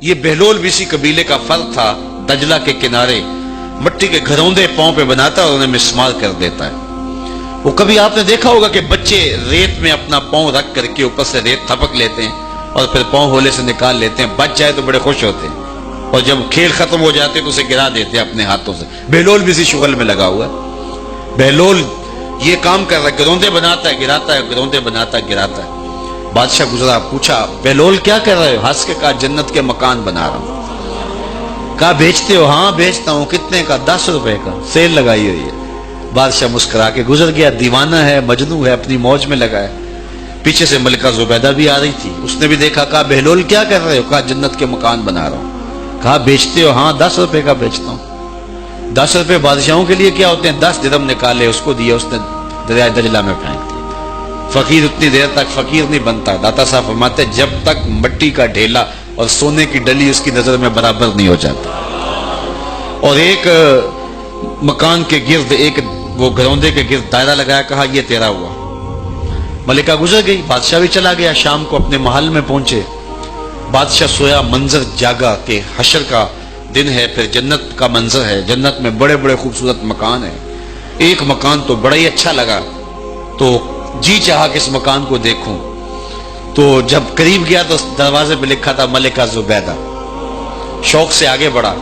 یہ بہلول بھی اسی قبیلے کا فرد تھا، دجلہ کے کنارے مٹی کے گھروندے پاؤں پہ بناتا ہے اور انہیں مسمار کر دیتا ہے۔ وہ کبھی آپ نے دیکھا ہوگا کہ بچے ریت میں اپنا پاؤں رکھ کر کے اوپر سے ریت تھپک لیتے ہیں اور پھر پاؤں ہولے سے نکال لیتے ہیں، بچ جائے تو بڑے خوش ہوتے ہیں، اور جب کھیل ختم ہو جاتے تو اسے گرا دیتے ہیں اپنے ہاتھوں سے۔ بہلول بھی اسی شغل میں لگا ہوا ہے۔ بہلول یہ کام کر رہا ہے، گروندے بناتا ہے گراتا ہے، گروندے بناتا ہے گراتا ہے۔ بادشاہ گزرا، پوچھا بہلول کیا کر رہے ہو؟ ہنس کے کہا جنت کے مکان بنا رہا ہوں۔ کہا بیچتے ہو؟ ہاں بیچتا ہوں۔ کتنے کا؟ 10 روپے کا، سیل لگائی ہوئی ہے۔ بادشاہ مسکرا کے گزر گیا، دیوانہ ہے، مجنوں ہے، اپنی موج میں لگا ہے۔ پیچھے سے ملکہ زبیدہ بھی آ رہی تھی، اس نے بھی دیکھا، کہا بہلول کیا کر رہے ہو؟ کہا جنت کے مکان بنا رہا ہوں۔ کہا بیچتے ہو؟ ہاں 10 روپے کا بیچتا ہوں۔ 10 روپے بادشاہوں کے لیے کیا ہوتے ہیں؟ 10 درہم نکالے، اس کو دیے، اس نے دریائے دجلہ میں پھینک دیا۔ فقیر اتنی دیر تک فقیر نہیں بنتا، داتا صاحب فرماتے جب تک مٹی کا ڈھیلا اور سونے کی ڈلی اس کی نظر میں برابر نہیں ہو جاتا۔ اور ایک مکان کے گرد، ایک وہ گروندے کے گرد دائرہ لگایا، کہا یہ تیرا ہوا۔ ملکہ گزر گئی، بادشاہ بھی چلا گیا۔ شام کو اپنے محل میں پہنچے، بادشاہ سویا، منظر جاگا کہ حشر کا دن ہے، پھر جنت کا منظر ہے، جنت میں بڑے بڑے خوبصورت مکان ہیں۔ ایک مکان تو بڑا ہی اچھا لگا، تو جی چاہا کہ اس مکان کو دیکھوں۔ تو جب قریب گیا تو دروازے پہ لکھا تھا ملکہ زبیدہ۔ شوق سے آگے بڑھا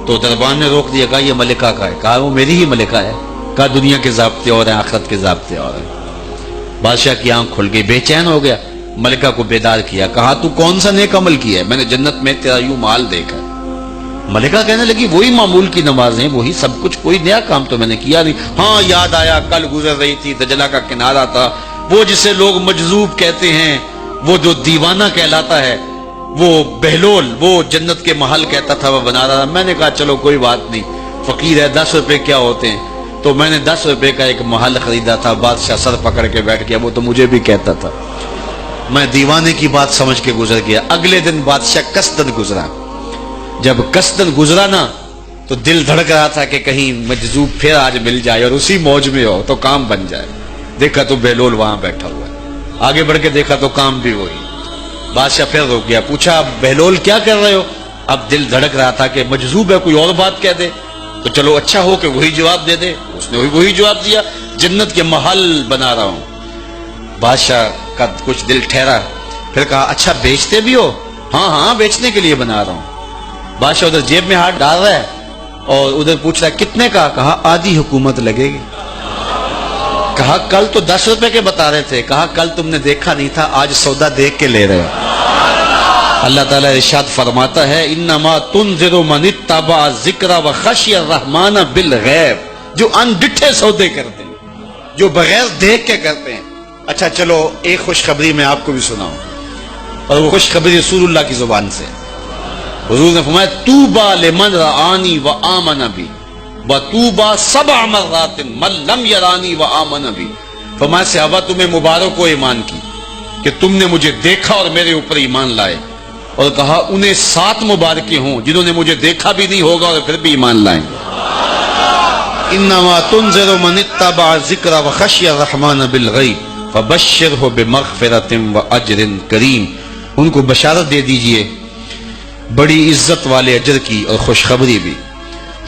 تو دربان نے روک دیا، کہا یہ ملکہ کا ہے؟ کہا وہ میری ہی ملکہ ہے۔ کہا دنیا کے ضابطے اور ہیں، آخرت کے ضابطے اور ہیں۔ بادشاہ کی آنکھ کھل گئی، بے چین ہو گیا، ملکہ کو بیدار کیا، کہا تو کون سا نیک عمل کیا ہے؟ میں نے جنت میں تیرا یوں مال دیکھا ہے۔ ملکہ کہنے لگی وہی معمول کی نمازیں، وہی سب کچھ، کوئی نیا کام تو میں نے کیا نہیں۔ ہاں یاد آیا، کل گزر رہی تھی، دجلہ کا کنارہ تھا، وہ جسے لوگ مجذوب کہتے ہیں، وہ جو دیوانہ کہلاتا ہے، وہ بہلول، وہ جنت کے محل کہتا تھا، وہ بنا رہا تھا۔ میں نے کہا چلو کوئی بات نہیں، فقیر ہے، 10 روپے کیا ہوتے ہیں؟ تو میں نے 10 روپے کا ایک محل خریدا تھا۔ بادشاہ سر پکڑ کے بیٹھ گیا، وہ تو مجھے بھی کہتا تھا۔ میں دیوانے کی بات سمجھ کے گزر گیا۔ اگلے دن بادشاہ قصدن گزرا۔ جب قصدن گزرا نا تو دل دھڑک رہا تھا کہ کہیں مجذوب پھر آج مل جائے اور اسی موج میں ہو تو کام بن جائے۔ دیکھا تو بہلول وہاں بیٹھا ہوا ہے، آگے بڑھ کے دیکھا تو کام بھی وہی۔ بادشاہ پھر رک گیا، پوچھا بہلول کیا کر رہے ہو؟ اب دل دھڑک رہا تھا کہ مجذوب ہے، کوئی اور بات کہہ دے تو چلو اچھا ہو کہ وہی جواب دے دے۔ اس نے وہی جواب دیا، جنت کے محل بنا رہا ہوں۔ بادشاہ کا کچھ دل ٹھہرا، پھر کہا اچھا بیچتے بھی ہو؟ ہاں ہاں بیچنے کے لیے بنا رہا ہوں۔ بادشاہ ادھر جیب میں ہاتھ ڈال رہا ہے اور ادھر پوچھ رہا ہے کتنے کا؟ کہا آدھی حکومت لگے گی۔ کہا کل تو 10 روپے کے بتا رہے تھے۔ کہا کل تم نے دیکھا نہیں تھا، آج سودا دیکھ کے لے رہے ہو۔ اللہ تعالیٰ ارشاد فرماتا ہے انما تنذر من اتبع الذکر وخشی الرحمن بالغیب، جو ان ڈٹھے سودے کرتے ہیں، جو بغیر دیکھ کے کرتے ہیں۔ اچھا چلو ایک خوشخبری میں آپ کو بھی سناؤں، اور وہ خوشخبری رسول اللہ کی زبان سے۔ حضور نے فرمایا طوبی لمن رآنی وآمن بی وطوبی 7 مرات من لم یرانی وآمن بی۔ فرمایا صحابہ تمہیں مبارک ہو ایمان کی کہ تم نے مجھے دیکھا اور میرے اوپر ایمان لائے، اور کہا انہیں 7 مبارکیں ہوں جنہوں نے مجھے دیکھا بھی نہیں ہوگا اور پھر بھی ایمان لائیں گے۔ انما تنذر من اتبع الذکر وخشی الرحمن بالغیب فبشرہ بمغفرۃ واجر کریم۔ ان کو بشارت دے دیجئے بڑی عزت والے اجر کی اور خوشخبری بھی۔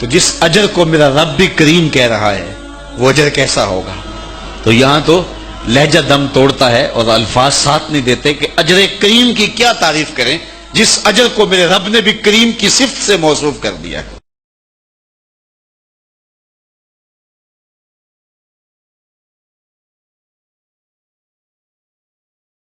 تو جس اجر کو میرا رب بھی کریم کہہ رہا ہے وہ اجر کیسا ہوگا؟ تو یہاں تو لہجہ دم توڑتا ہے اور الفاظ ساتھ نہیں دیتے کہ اجر کریم کی کیا تعریف کریں جس اجر کو میرے رب نے بھی کریم کی صفت سے موصوف کر دیا ہے۔